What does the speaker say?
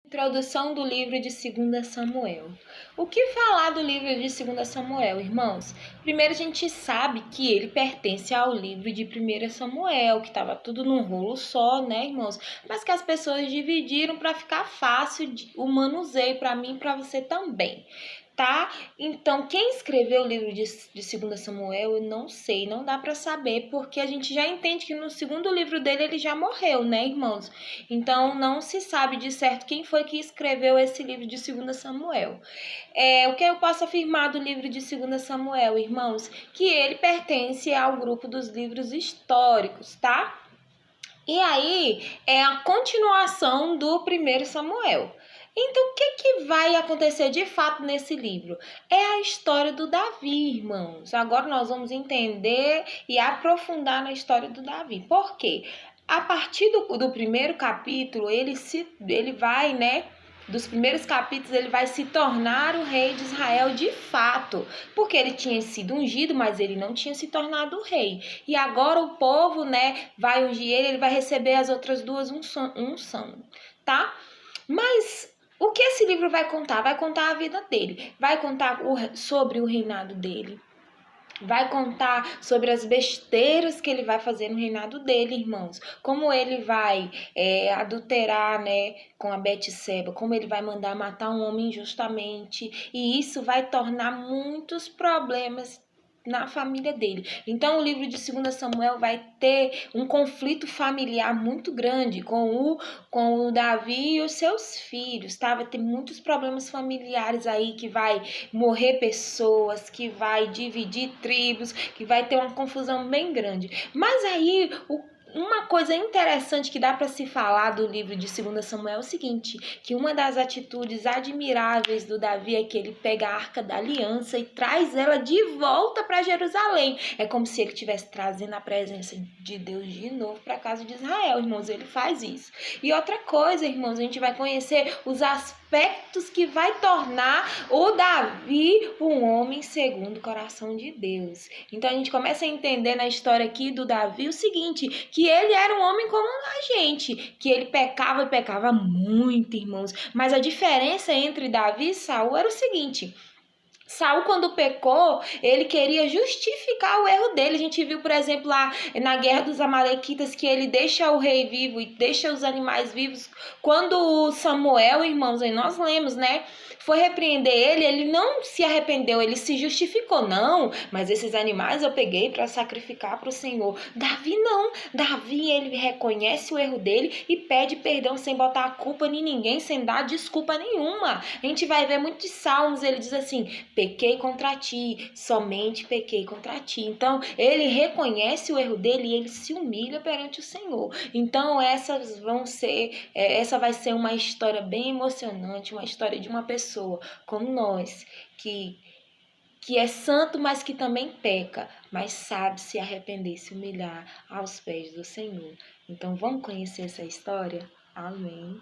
Introdução do livro de 2 Samuel. O que falar do livro de 2 Samuel, irmãos? Primeiro a gente sabe que ele pertence ao livro de 1 Samuel, que estava tudo num rolo só, né, irmãos? Mas que as pessoas dividiram para ficar fácil o manuseio para mim e para você também. Tá? Então, quem escreveu o livro de 2 Samuel, eu não sei, não dá para saber, porque a gente já entende que no segundo livro dele ele já morreu, né, irmãos? Então, não se sabe de certo quem foi que escreveu esse livro de 2 Samuel. O que eu posso afirmar do livro de 2 Samuel, irmãos? Que ele pertence ao grupo dos livros históricos, tá? E aí, é a continuação do 1 Samuel. Então, o que vai acontecer de fato nesse livro? É a história do Davi, irmãos. Agora nós vamos entender e aprofundar na história do Davi. Por quê? A partir do primeiro capítulo, ele vai, né? Dos primeiros capítulos, ele vai se tornar o rei de Israel de fato, porque ele tinha sido ungido, mas ele não tinha se tornado rei. E agora o povo, né, vai ungir ele vai receber as outras duas unção, tá? Mas o que esse livro vai contar? Vai contar a vida dele, vai contar sobre o reinado dele. Vai contar sobre as besteiras que ele vai fazer no reinado dele, irmãos. Como ele vai adulterar, né, com a Betseba. Como ele vai mandar matar um homem injustamente. E isso vai tornar muitos problemas na família dele. Então o livro de 2 Samuel vai ter um conflito familiar muito grande com o Davi e os seus filhos, tá? Vai ter muitos problemas familiares aí, que vai morrer pessoas, que vai dividir tribos, que vai ter uma confusão bem grande. Mas aí uma coisa interessante que dá para se falar do livro de 2 Samuel é o seguinte, que uma das atitudes admiráveis do Davi é que ele pega a Arca da Aliança e traz ela de volta para Jerusalém. É como se ele estivesse trazendo a presença de Deus de novo para a casa de Israel, irmãos. Ele faz isso. E outra coisa, irmãos, a gente vai conhecer os aspectos que vai tornar o Davi um homem segundo o coração de Deus. Então a gente começa a entender na história aqui do Davi o seguinte, que ele era um homem como a gente, que ele pecava e pecava muito, irmãos. Mas a diferença entre Davi e Saul era o seguinte: Saul, quando pecou, ele queria justificar o erro dele. A gente viu, por exemplo, lá na Guerra dos Amalequitas, que ele deixa o rei vivo e deixa os animais vivos. Quando Samuel, irmãos, aí nós lemos, né, foi repreender ele não se arrependeu, ele se justificou. Não, mas esses animais eu peguei para sacrificar para o Senhor. Davi não. Davi, ele reconhece o erro dele e pede perdão sem botar a culpa em ninguém, sem dar desculpa nenhuma. A gente vai ver muitos salmos, ele diz assim: pequei contra ti, somente pequei contra ti. Então, ele reconhece o erro dele e ele se humilha perante o Senhor. Então, essa vai ser uma história bem emocionante, uma história de uma pessoa como nós, que é santo, mas que também peca, mas sabe se arrepender, se humilhar aos pés do Senhor. Então, vamos conhecer essa história? Amém.